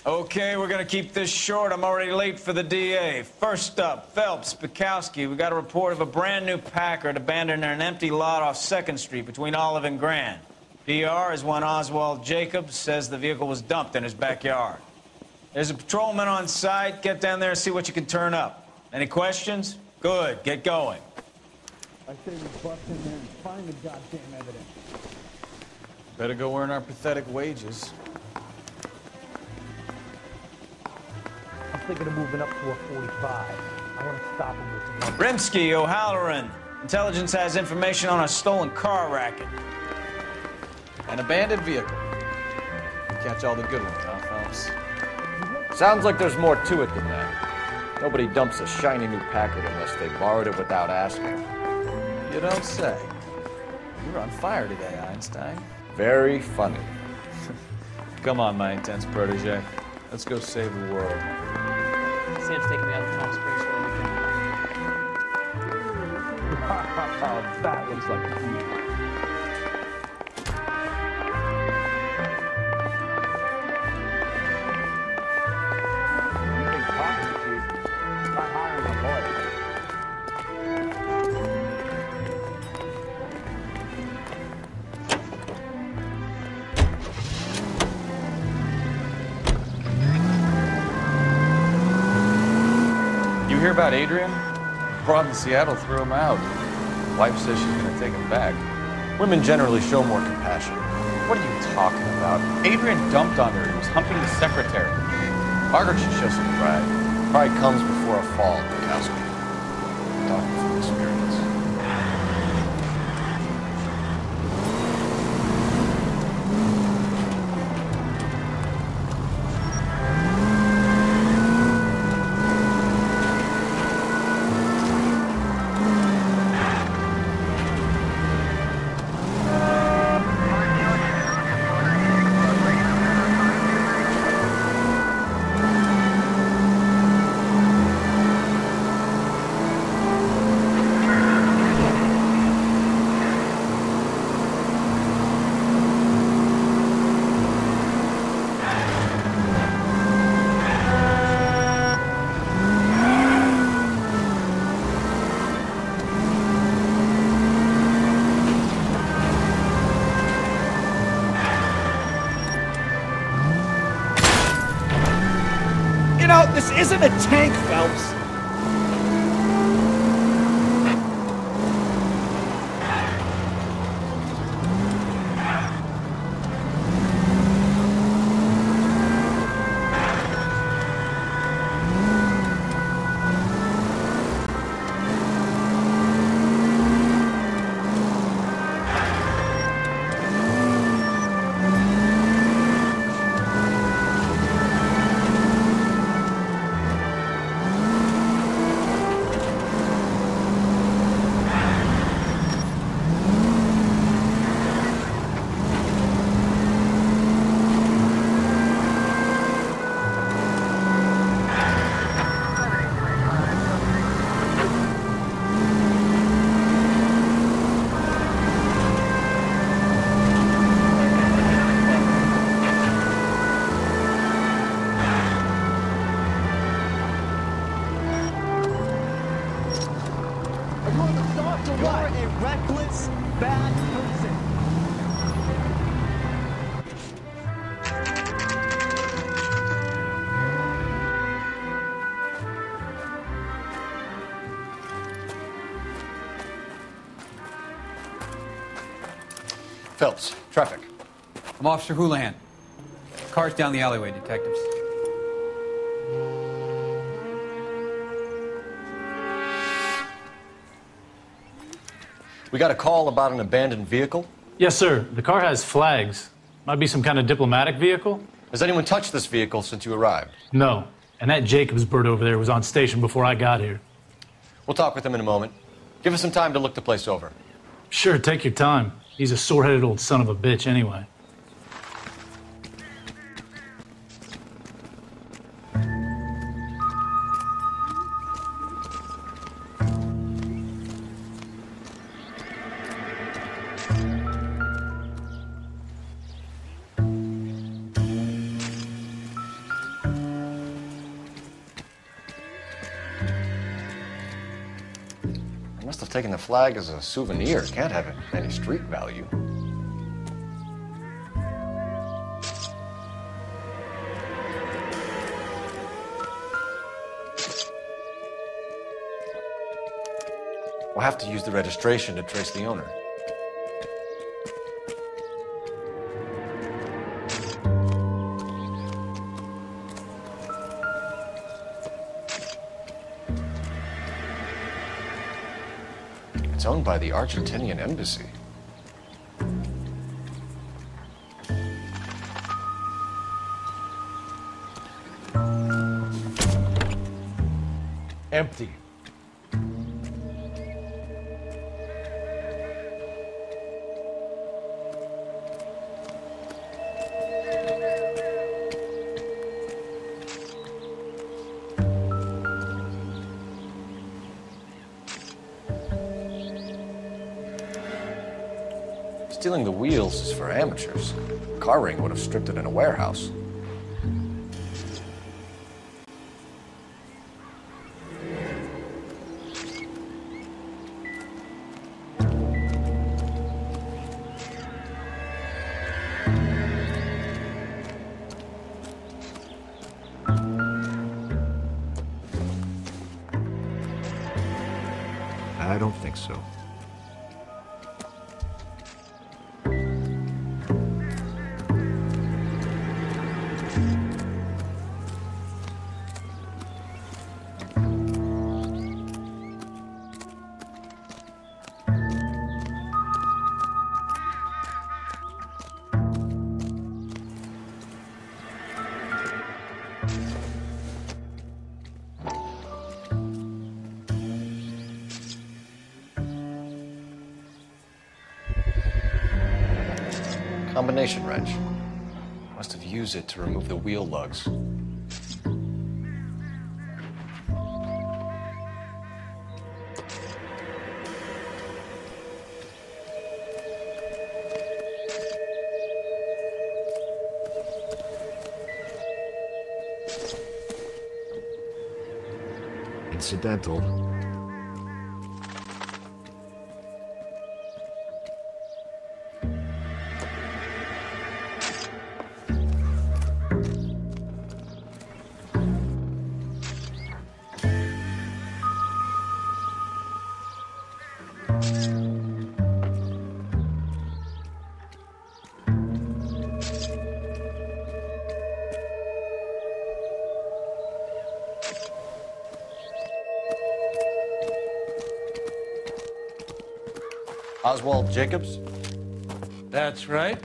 Okay, we're gonna keep this short. I'm already late for the DA. First up, Phelps, Bukowski. We got a report of a brand new Packard abandoned in an empty lot off 2nd Street between Olive and Grand. PR is one Oswald Jacobs says the vehicle was dumped in his backyard. There's a patrolman on site. Get down there and see what you can turn up. Any questions? Good, get going. I say we bust in there and find the goddamn evidence. Better go earn our pathetic wages. I'm thinking of moving up to a 45. I want to stop him with one. Rimsky, O'Halloran. Intelligence has information on a stolen car racket. An abandoned vehicle. You catch all the good ones, huh, Phelps? Sounds like there's more to it than that. Nobody dumps a shiny new Packard unless they borrowed it without asking. You don't say. You're on fire today, Einstein. Very funny. Come on, my intense protege. Let's go save the world. Sam's taking me out of Palm Springs for the weekend. That looks like a deal. You hear about Adrian? Broad in Seattle threw him out. Wife says she's gonna take him back. Women generally show more compassion. What are you talking about? Adrian dumped on her. He was humping the secretary. Margaret should show some pride. Pride comes before a fall, Bukowski. Talking from experience. This isn't a tank, Phelps. You're a reckless, bad person. Phelps, Trafic. I'm Officer Houlihan. Car's down the alleyway, detectives. We got a call about an abandoned vehicle. Yes, sir. The car has flags. Might be some kind of diplomatic vehicle. Has anyone touched this vehicle since you arrived? No. And that Jacobs bird over there was on station before I got here. We'll talk with him in a moment. Give us some time to look the place over. Sure, take your time. He's a sore-headed old son of a bitch anyway. taking the flag as a souvenir. Can't have any street value. We'll have to use the registration to trace the owner. It's owned by the Argentinian embassy. Empty. Stealing the wheels is for amateurs. Car ring would have stripped it in a warehouse. I don't think so. Combination wrench. Must have used it to remove the wheel lugs. Incidental. Oswald Jacobs? That's right.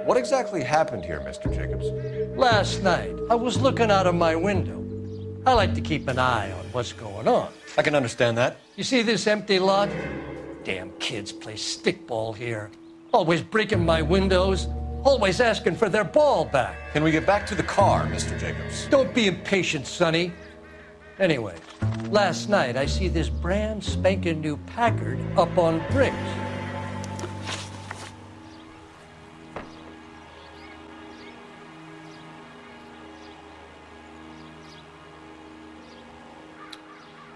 What exactly happened here, Mr. Jacobs? Last night, I was looking out of my window. I like to keep an eye on what's going on. I can understand that. You see this empty lot? Damn kids play stickball here. Always breaking my windows, always asking for their ball back. Can we get back to the car, Mr. Jacobs? Don't be impatient, Sonny. Anyway, last night I see this brand spanking new Packard up on bricks.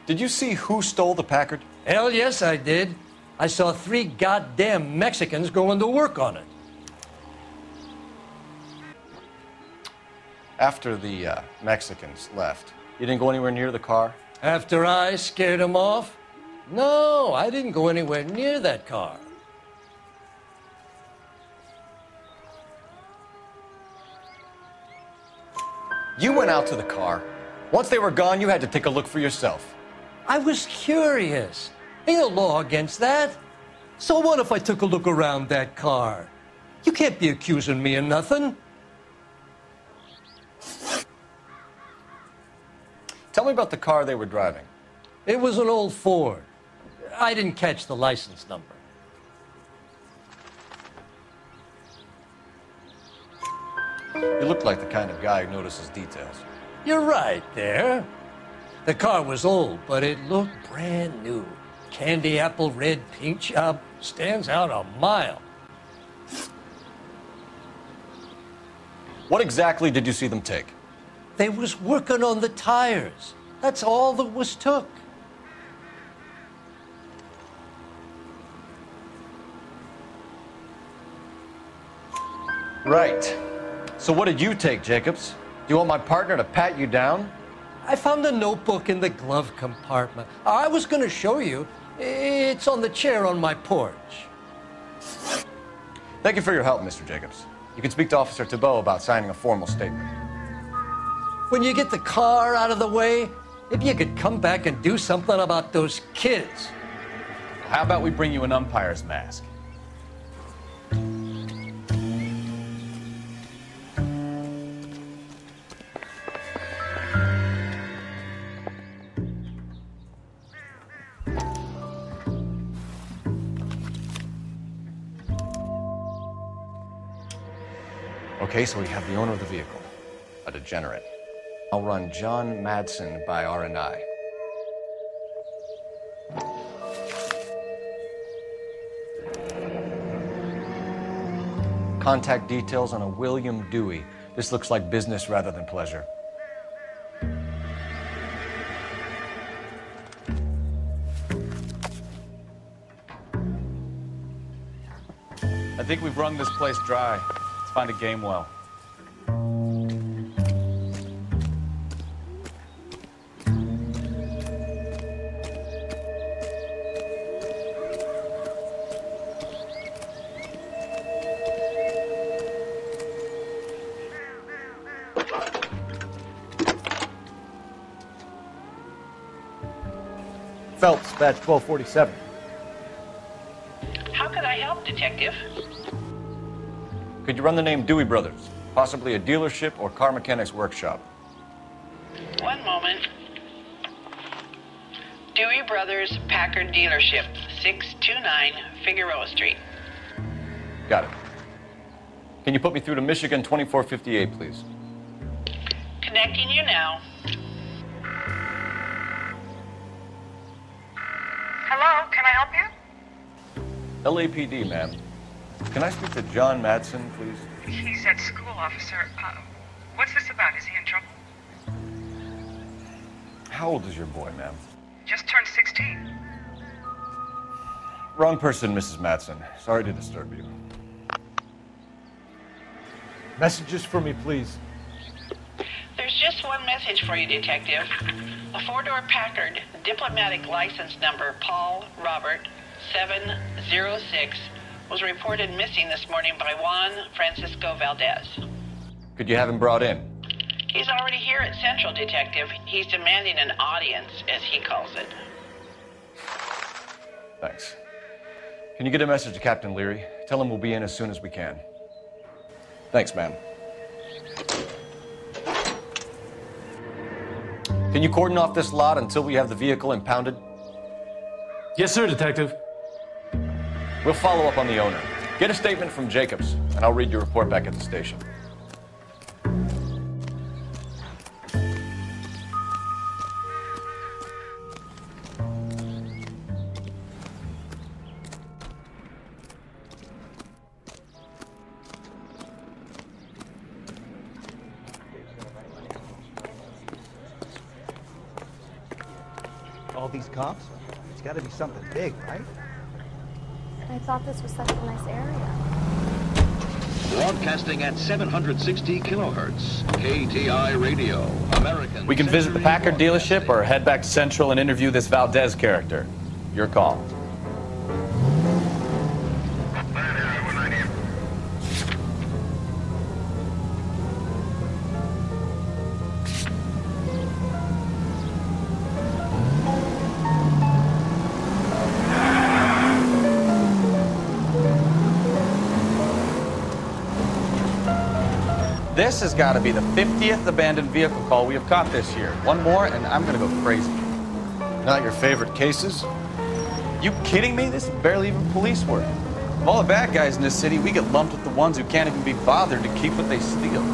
Did you see who stole the Packard? Hell yes, I did. I saw 3 goddamn Mexicans going to work on it. After the Mexicans left, you didn't go anywhere near the car? After I scared them off? No, I didn't go anywhere near that car. You went out to the car. Once they were gone, you had to take a look for yourself. I was curious. Ain't no law against that. So what if I took a look around that car? You can't be accusing me of nothing. Tell me about the car they were driving. It was an old Ford. I didn't catch the license number. You look like the kind of guy who notices details. You're right there. The car was old, but it looked brand new. Candy apple red paint job stands out a mile. What exactly did you see them take? They was working on the tires. That's all that was took. Right. So what did you take, Jacobs? Do you want my partner to pat you down? I found a notebook in the glove compartment. I was going to show you. It's on the chair on my porch. Thank you for your help, Mr. Jacobs. You can speak to Officer Thibault about signing a formal statement. When you get the car out of the way, maybe you could come back and do something about those kids. How about we bring you an umpire's mask? Okay, so we have the owner of the vehicle, a degenerate. I'll run John Madsen by R&I. Contact details on a William Dewey. This looks like business rather than pleasure. I think we've wrung this place dry. Let's find a game well. Phelps, badge 1247. How could I help, Detective? Could you run the name Dewey Brothers? Possibly a dealership or car mechanics workshop. One moment. Dewey Brothers Packard Dealership, 629 Figueroa Street. Got it. Can you put me through to Michigan 2458, please? Connecting you now. Hello, can I help you? LAPD, ma'am. Can I speak to John Madsen, please? He's at school, officer. What's this about? Is he in trouble? How old is your boy, ma'am? Just turned 16. Wrong person, Mrs. Madsen. Sorry to disturb you. Messages for me, please. There's just one message for you, Detective. A four-door Packard, diplomatic license number Paul Robert 706, was reported missing this morning by Juan Francisco Valdez. Could you have him brought in? He's already here at Central, Detective. He's demanding an audience, as he calls it. Thanks. Can you get a message to Captain Leary? Tell him we'll be in as soon as we can. Thanks, ma'am. Can you cordon off this lot until we have the vehicle impounded? Yes, sir, Detective. We'll follow up on the owner. Get a statement from Jacobs, and I'll read your report back at the station. All these cops? It's got to be something big, right? I thought this was such a nice area. Broadcasting at 760 kilohertz, KTI Radio, American. We can visit the Packard dealership or head back to Central and interview this Valdez character. Your call. This has got to be the 50th abandoned vehicle call we have caught this year. One more, and I'm going to go crazy. Not your favorite cases? You kidding me? This is barely even police work. Of all the bad guys in this city, we get lumped with the ones who can't even be bothered to keep what they steal.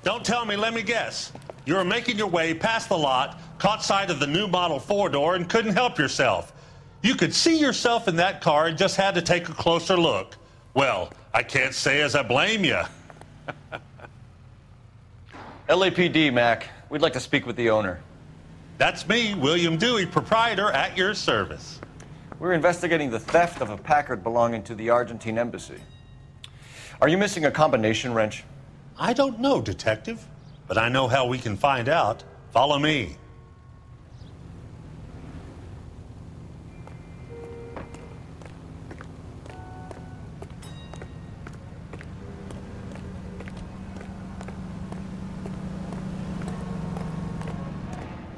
Don't tell me, let me guess. You were making your way past the lot, caught sight of the new model 4-door, and couldn't help yourself. You could see yourself in that car and just had to take a closer look. Well, I can't say as I blame you. LAPD, Mac. We'd like to speak with the owner. That's me, William Dewey, proprietor, at your service. We're investigating the theft of a Packard belonging to the Argentine embassy. Are you missing a combination wrench? I don't know, Detective, but I know how we can find out. Follow me.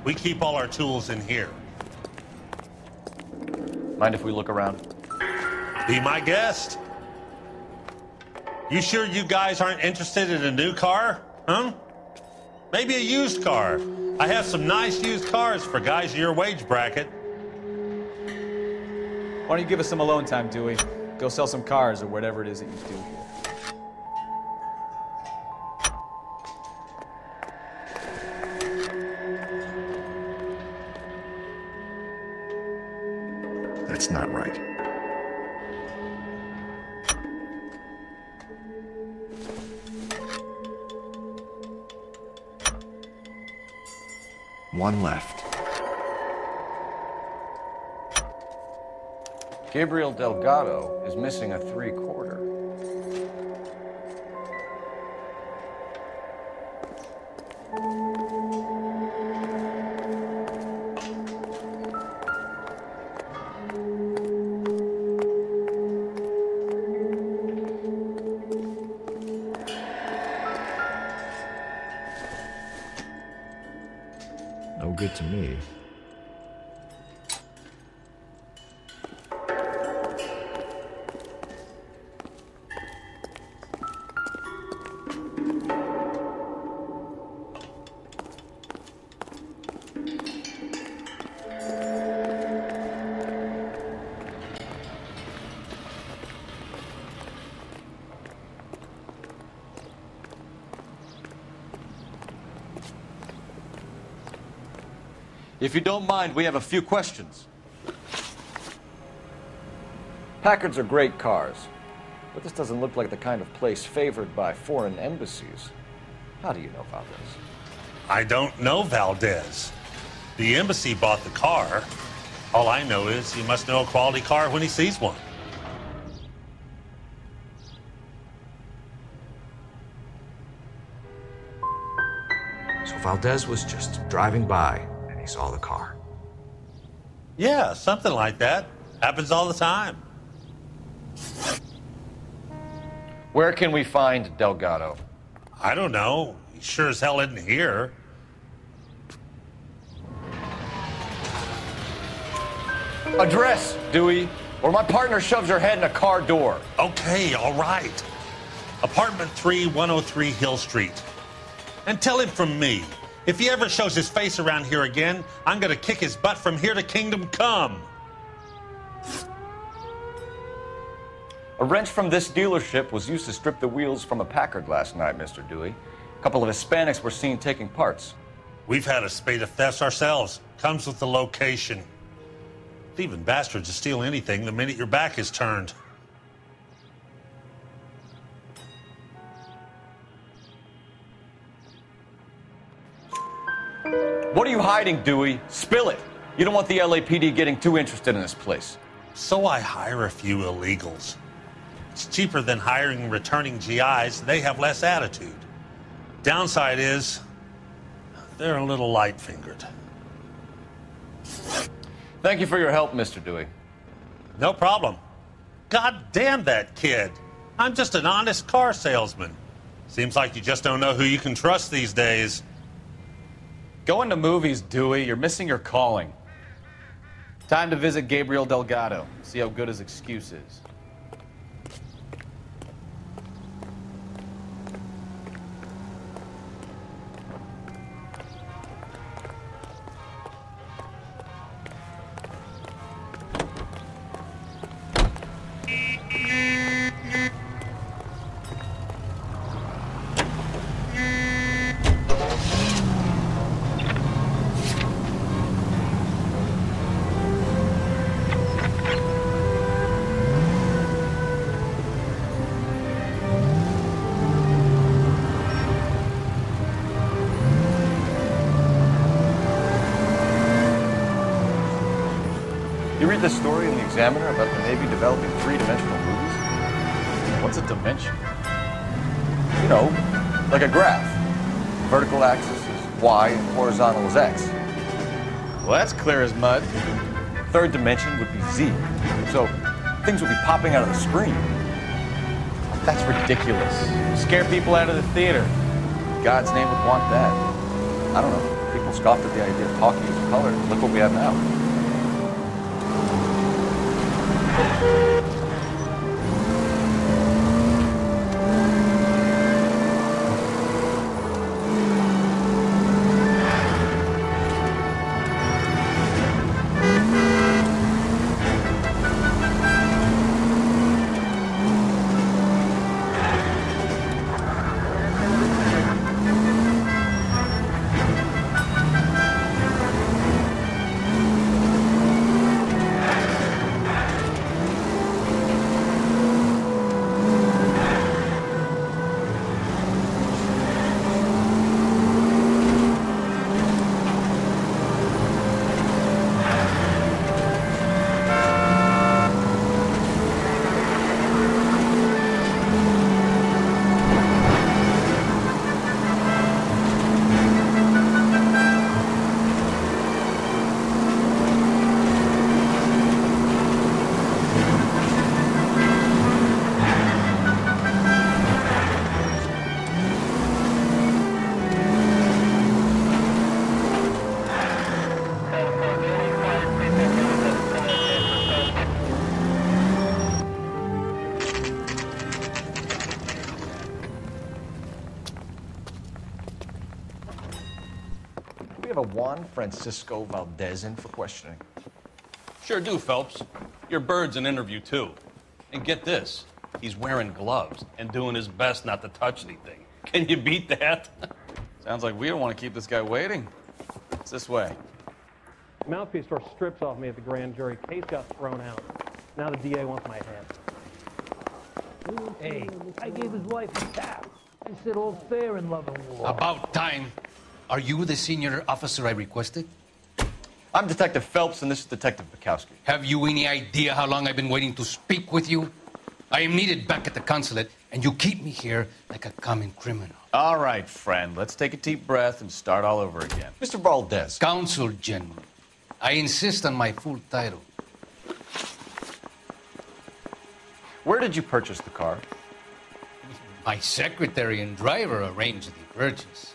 We keep all our tools in here. Mind if we look around? Be my guest. You sure you guys aren't interested in a new car? Huh? Maybe a used car. I have some nice used cars for guys in your wage bracket. Why don't you give us some alone time, Dewey? Go sell some cars or whatever it is that you do here. That's not right. One left. Gabriel Delgado is missing a 3/4. No good to me. If you don't mind, we have a few questions. Packards are great cars, but this doesn't look like the kind of place favored by foreign embassies. How do you know Valdez? I don't know Valdez. The embassy bought the car. All I know is he must know a quality car when he sees one. So Valdez was just driving by and he saw the car. Yeah, something like that. Happens all the time. Where can we find Delgado? I don't know. He sure as hell isn't here. Address, Dewey, or my partner shoves her head in a car door. Okay, all right. Apartment 3, 103 Hill Street. And tell him from me, if he ever shows his face around here again, I'm gonna kick his butt from here to Kingdom Come. A wrench from this dealership was used to strip the wheels from a Packard last night, Mr. Dewey. A couple of Hispanics were seen taking parts. We've had a spate of thefts ourselves. Comes with the location. Thieving bastards to steal anything the minute your back is turned. What are you hiding, Dewey? Spill it. You don't want the LAPD getting too interested in this place. So I hire a few illegals. It's cheaper than hiring returning GIs. They have less attitude. Downside is, they're a little light-fingered. Thank you for your help, Mr. Dewey. No problem. God damn that kid. I'm just an honest car salesman. Seems like you just don't know who you can trust these days. Going to movies, Dewey. You're missing your calling. Time to visit Gabriel Delgado. See how good his excuse is. read this story in the Examiner about the Navy developing three-dimensional movies? What's a dimension? You know, like a graph. Vertical axis is Y and horizontal is X. Well, that's clear as mud. Third dimension would be Z. So things would be popping out of the screen. That's ridiculous. Scare people out of the theater. God's name would want that. I don't know. People scoffed at the idea of talkie as a color. Look what we have now. We have a Juan Francisco Valdez in for questioning. Sure do, Phelps. Your bird's an interview, too. And get this, he's wearing gloves and doing his best not to touch anything. Can you beat that? Sounds like we don't want to keep this guy waiting. It's this way. Mouthpiece tore strips off me at the grand jury. Case got thrown out. Now the DA wants my head. Hey, I gave his wife a tap. I said all fair in love and war. About time. Are you the senior officer I requested? I'm Detective Phelps, and this is Detective Bukowski. Have you any idea how long I've been waiting to speak with you? I am needed back at the consulate, and you keep me here like a common criminal. All right, friend. Let's take a deep breath and start all over again. Mr. Valdez. Consul General. I insist on my full title. Where did you purchase the car? My secretary and driver arranged the purchase.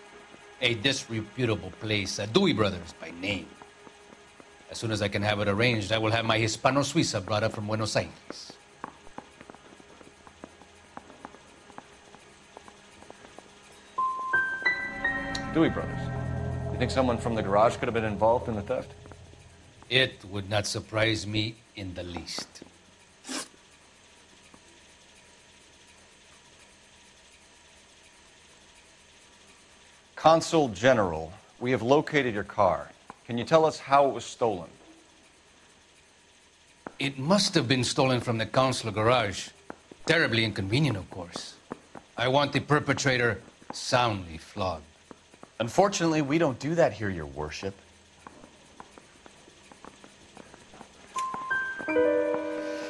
A disreputable place, Dewey Brothers by name. As soon as I can have it arranged, I will have my Hispano Suiza brought up from Buenos Aires. Dewey Brothers. You think someone from the garage could have been involved in the theft? It would not surprise me in the least. Consul General, we have located your car. Can you tell us how it was stolen? It must have been stolen from the consular garage. Terribly inconvenient, of course. I want the perpetrator soundly flogged. Unfortunately, we don't do that here, Your Worship.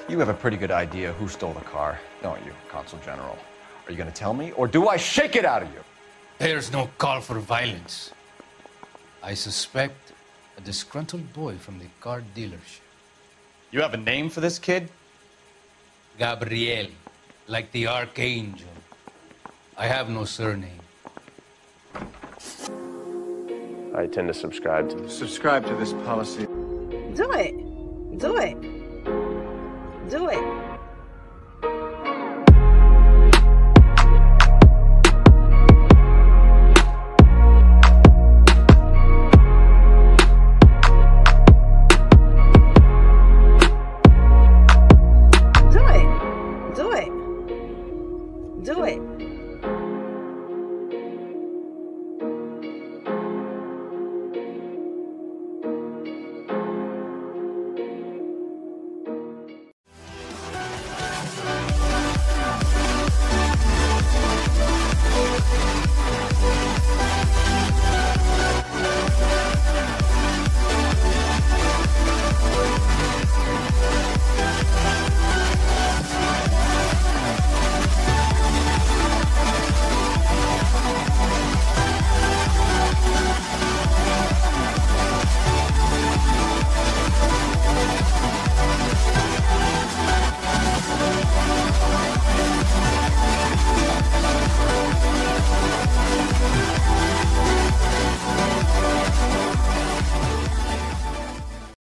You have a pretty good idea who stole the car, don't you, Consul General? Are you going to tell me, or do I shake it out of you? There's no call for violence. I suspect a disgruntled boy from the car dealership. You have a name for this kid? Gabriel, like the archangel. I have no surname. I tend to subscribe to Subscribe to this policy. Do it.